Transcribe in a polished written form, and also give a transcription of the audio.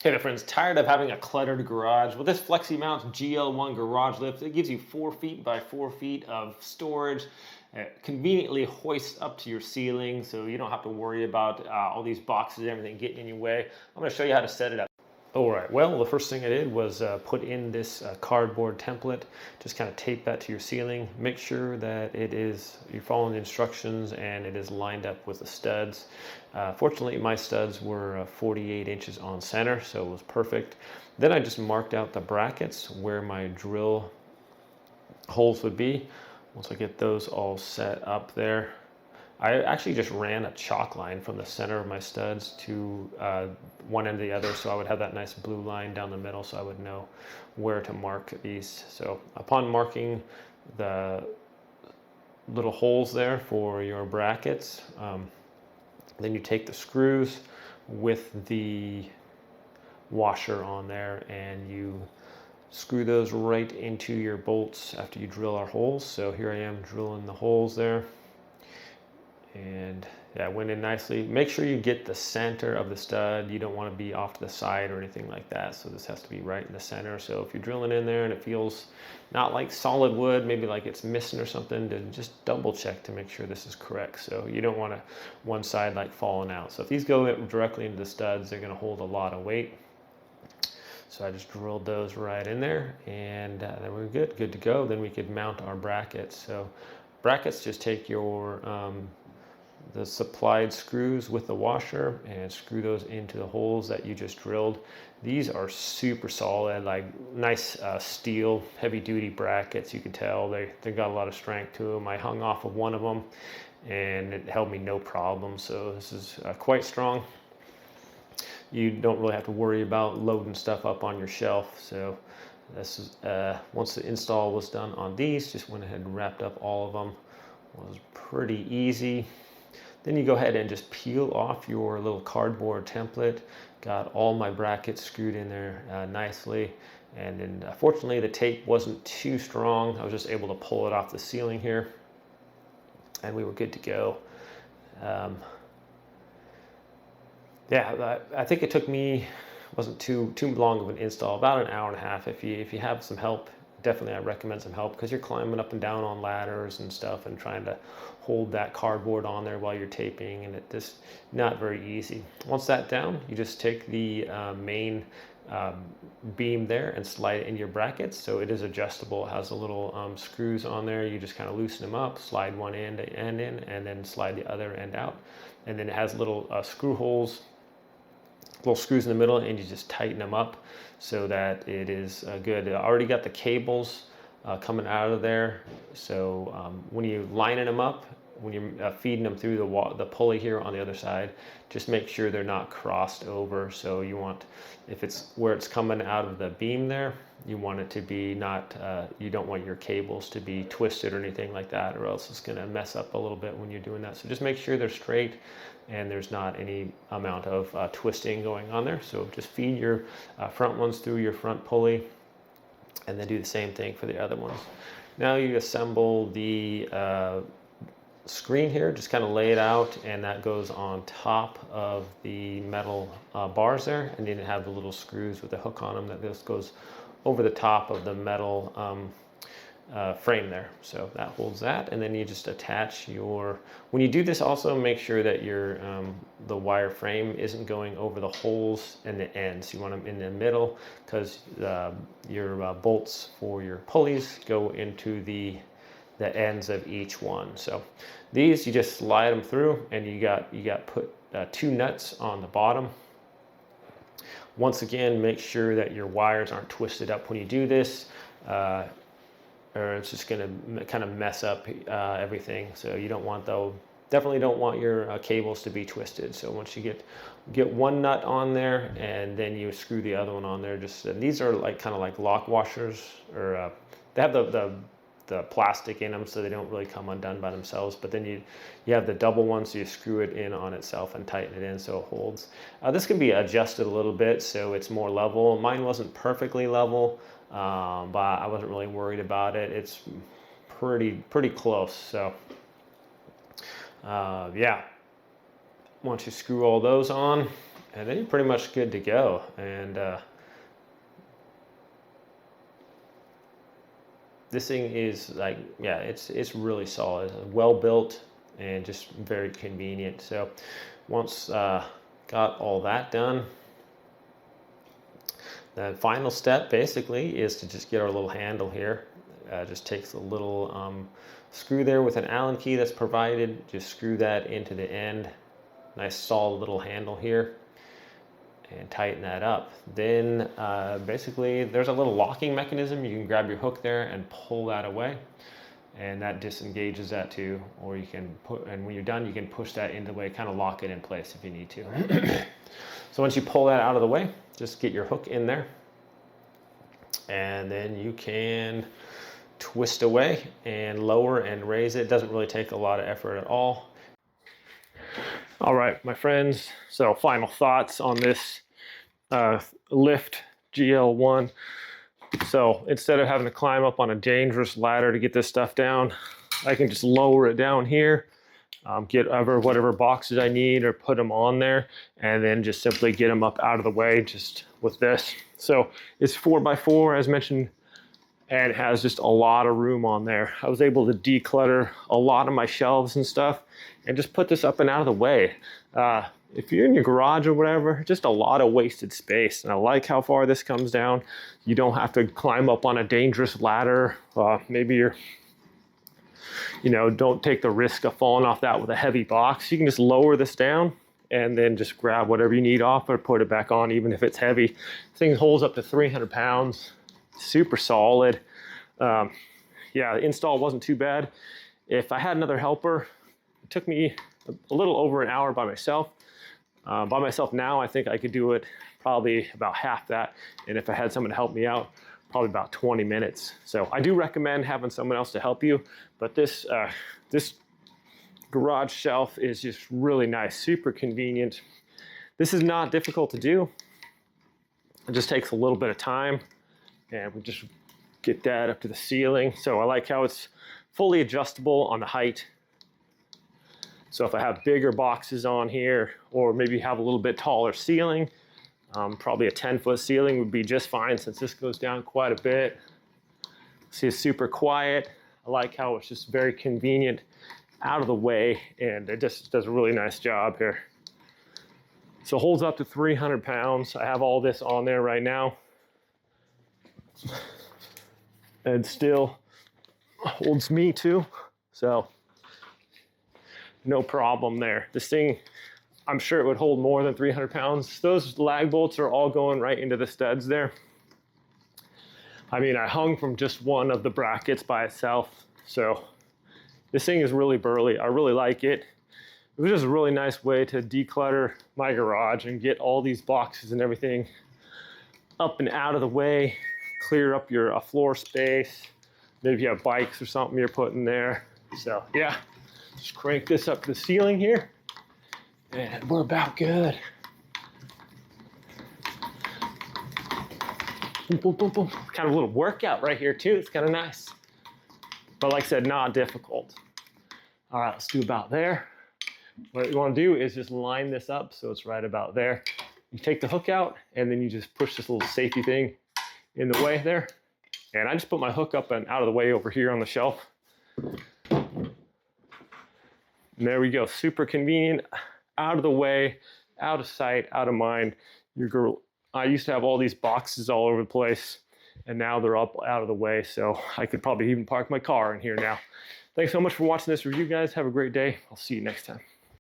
Hey there friends, tired of having a cluttered garage? Well, this FLEXIMOUNTS GL1 Garage lift, it gives you 4 feet by 4 feet of storage. It conveniently hoists up to your ceiling so you don't have to worry about all these boxes and everything getting in your way. I'm going to show you how to set it up. All right, well, the first thing I did was put in this cardboard template. Just kind of tape that to your ceiling. Make sure that you're following the instructions and it is lined up with the studs. Fortunately, my studs were 48 inches on center, so it was perfect. Then I just marked out the brackets where my drill holes would be. Once I get those all set up there, I actually just ran a chalk line from the center of my studs to one end to the other, so I would have that nice blue line down the middle so I would know where to mark these. So upon marking the little holes there for your brackets, then you take the screws with the washer on there and you screw those right into your bolts after you drill our holes. So here I am drilling the holes there. And yeah, it went in nicely. Make sure you get the center of the stud. You don't want to be off to the side or anything like that. So this has to be right in the center. So if you're drilling in there and it feels not like solid wood, maybe like it's missing or something, then just double check to make sure this is correct. So you don't want one side like falling out. So if these go directly into the studs, they're going to hold a lot of weight. So I just drilled those right in there, and then we're good to go. Then we could mount our brackets. So brackets, just take your the supplied screws with the washer and screw those into the holes that you just drilled. These are super solid, like nice steel, heavy duty brackets. You can tell they got a lot of strength to them. I hung off of one of them and it held me no problem. So this is quite strong. You don't really have to worry about loading stuff up on your shelf. So this is once the install was done on these, just went ahead and wrapped up all of them. It was pretty easy. Then you go ahead and just peel off your little cardboard template. Got all my brackets screwed in there nicely. And then fortunately the tape wasn't too strong. I was just able to pull it off the ceiling here and we were good to go. Yeah, I think it took me, wasn't too long of an install, about an hour and a half. If you have some help, definitely I recommend some help, because you're climbing up and down on ladders and stuff and trying to hold that cardboard on there while you're taping, and it's just not very easy. Once that's down, you just take the main beam there and slide it into your brackets. So it is adjustable. It has a little screws on there. You just kind of loosen them up, slide one end in, and then slide the other end out. And then it has little screw holes, little screws in the middle, and you just tighten them up so that it is good. I already got the cables coming out of there, so when you're lining them up, when you're feeding them through the pulley here on the other side, just make sure they're not crossed over. So you want, if it's where it's coming out of the beam there, you want it to be not, you don't want your cables to be twisted or anything like that, or else it's going to mess up a little bit when you're doing that. So just make sure they're straight and there's not any amount of twisting going on there. So just feed your front ones through your front pulley and then do the same thing for the other ones. Now you assemble the screen here, just kind of lay it out, and that goes on top of the metal bars there, and then you have the little screws with a hook on them that just goes over the top of the metal frame there. So that holds that, and then you just attach your, when you do this, also make sure that your the wire frame isn't going over the holes and the ends. You want them in the middle, because your bolts for your pulleys go into the ends of each one. So these, you just slide them through, and you got put 2 nuts on the bottom. Once again, make sure that your wires aren't twisted up when you do this, or it's just going to kind of mess up everything. So you don't want, though, definitely don't want your cables to be twisted. So once you get one nut on there, and then you screw the other one on there. Just these are like kind of like lock washers, or they have the plastic in them, so they don't really come undone by themselves. But then you have the double one, so you screw it in on itself and tighten it in so it holds. This can be adjusted a little bit so it's more level. Mine wasn't perfectly level, but I wasn't really worried about it. It's pretty close. So yeah, once you screw all those on, And then you're pretty much good to go. And this thing is like, yeah, it's really solid, well built, and just very convenient. So once got all that done, the final step basically is to just get our little handle here. Just takes a little screw there with an Allen key that's provided. Just screw that into the end. Nice solid little handle here. And tighten that up. Then basically there's a little locking mechanism. You can grab your hook there and pull that away. And that disengages that too. Or you can put, and when you're done, you can push that into the way, kind of lock it in place if you need to. So once you pull that out of the way, just get your hook in there. And then you can twist away and lower and raise it. It doesn't really take a lot of effort at all. All right, my friends, so final thoughts on this lift GL1. So instead of having to climb up on a dangerous ladder to get this stuff down, I can just lower it down here, get whatever boxes I need or put them on there, and then just simply get them up out of the way just with this. So it's 4x4 as mentioned, and it has just a lot of room on there. I was able to declutter a lot of my shelves and stuff and just put this up and out of the way. If you're in your garage or whatever, just a lot of wasted space. And I like how far this comes down. You don't have to climb up on a dangerous ladder. Maybe you're, don't take the risk of falling off that with a heavy box. You can just lower this down and then just grab whatever you need off or put it back on, even if it's heavy. This thing holds up to 300 pounds. Super solid. Yeah, the install wasn't too bad. If I had another helper, it took me a little over an hour by myself. By myself now, I think I could do it probably about half that. And if I had someone to help me out, probably about 20 minutes. So I do recommend having someone else to help you. But this garage shelf is just really nice, super convenient. This is not difficult to do. It just takes a little bit of time. And we just get that up to the ceiling. So I like how it's fully adjustable on the height. So if I have bigger boxes on here, or maybe have a little bit taller ceiling, probably a 10-foot ceiling would be just fine since this goes down quite a bit. See, it's super quiet. I like how it's just very convenient, out of the way, and it just does a really nice job here. So it holds up to 300 pounds. I have all this on there right now. And still holds me too. So no problem there. This thing, I'm sure it would hold more than 300 pounds. Those lag bolts are all going right into the studs there. I mean, I hung from just one of the brackets by itself. So this thing is really burly. I really like it. It was just a really nice way to declutter my garage and get all these boxes and everything up and out of the way, clear up your floor space. Maybe you have bikes or something you're putting there. So yeah, just crank this up to the ceiling here and we're about good. Boom, boom, boom, boom. Kind of a little workout right here too. It's kind of nice. But like I said, not difficult. All right, let's do about there. What you want to do is just line this up so it's right about there. You take the hook out and then you just push this little safety thing in the way there. And I just put my hook up and out of the way over here on the shelf. And there we go, super convenient, out of the way, out of sight, out of mind. I used to have all these boxes all over the place and now they're up out of the way. So I could probably even park my car in here now. Thanks so much for watching this review, guys. Have a great day. I'll see you next time.